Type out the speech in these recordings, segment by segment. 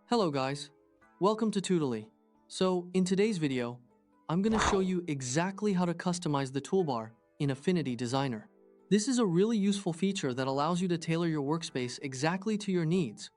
Hello guys, welcome to Tutorly. So in today's video, I'm going to show you exactly how to customize the toolbar in Affinity Designer. This is a really useful feature that allows you to tailor your workspace exactly to your needs,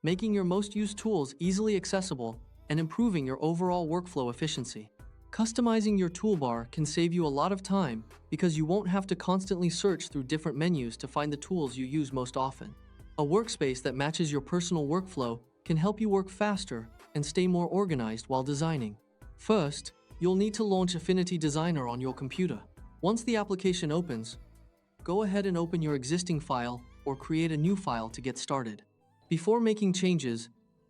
making your most used tools easily accessible and improving your overall workflow efficiency. Customizing your toolbar can save you a lot of time because you won't have to constantly search through different menus to find the tools you use most often. A workspace that matches your personal workflow can help you work faster and stay more organized while designing. First, you'll need to launch Affinity Designer on your computer. Once the application opens, go ahead and open your existing file or create a new file to get started. Before making changes,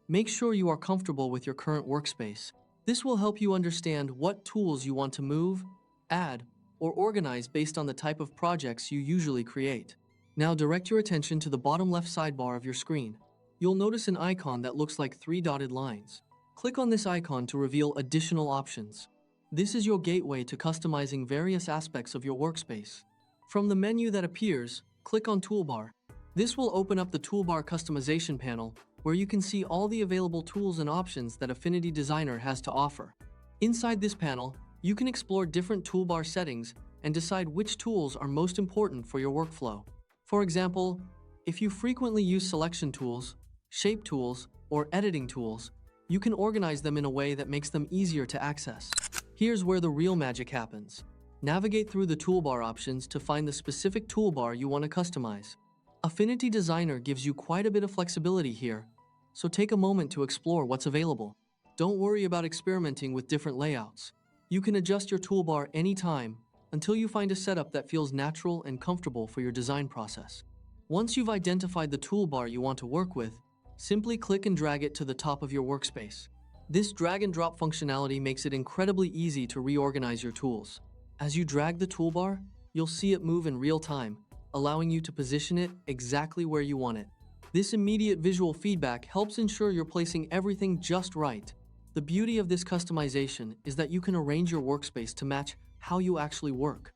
make sure you are comfortable with your current workspace. This will help you understand what tools you want to move, add, or organize based on the type of projects you usually create. Now direct your attention to the bottom left sidebar of your screen. You'll notice an icon that looks like 3 dotted lines. Click on this icon to reveal additional options. This is your gateway to customizing various aspects of your workspace. From the menu that appears, click on Toolbar. This will open up the Toolbar customization panel, where you can see all the available tools and options that Affinity Designer has to offer. Inside this panel, you can explore different toolbar settings and decide which tools are most important for your workflow. For example, if you frequently use selection tools, shape tools, or editing tools, you can organize them in a way that makes them easier to access. Here's where the real magic happens. Navigate through the toolbar options to find the specific toolbar you want to customize. Affinity Designer gives you quite a bit of flexibility here, so take a moment to explore what's available. Don't worry about experimenting with different layouts. You can adjust your toolbar anytime until you find a setup that feels natural and comfortable for your design process. Once you've identified the toolbar you want to work with, simply click and drag it to the top of your workspace. This drag and drop functionality makes it incredibly easy to reorganize your tools. As you drag the toolbar, you'll see it move in real time, allowing you to position it exactly where you want it. This immediate visual feedback helps ensure you're placing everything just right. The beauty of this customization is that you can arrange your workspace to match how you actually work.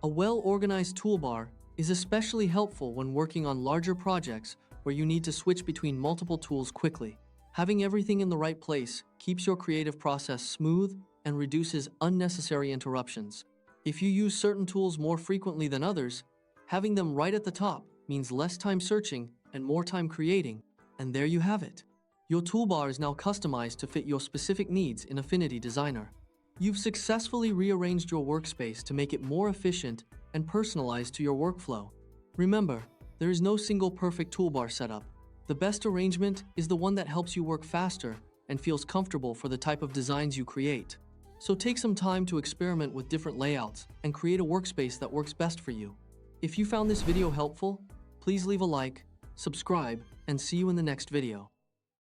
A well-organized toolbar is especially helpful when working on larger projects where you need to switch between multiple tools quickly. Having everything in the right place keeps your creative process smooth and reduces unnecessary interruptions. If you use certain tools more frequently than others, having them right at the top means less time searching and more time creating, and there you have it. Your toolbar is now customized to fit your specific needs in Affinity Designer. You've successfully rearranged your workspace to make it more efficient and personalized to your workflow. Remember, there is no single perfect toolbar setup. The best arrangement is the one that helps you work faster and feels comfortable for the type of designs you create. So take some time to experiment with different layouts and create a workspace that works best for you. If you found this video helpful, please leave a like, subscribe, and see you in the next video.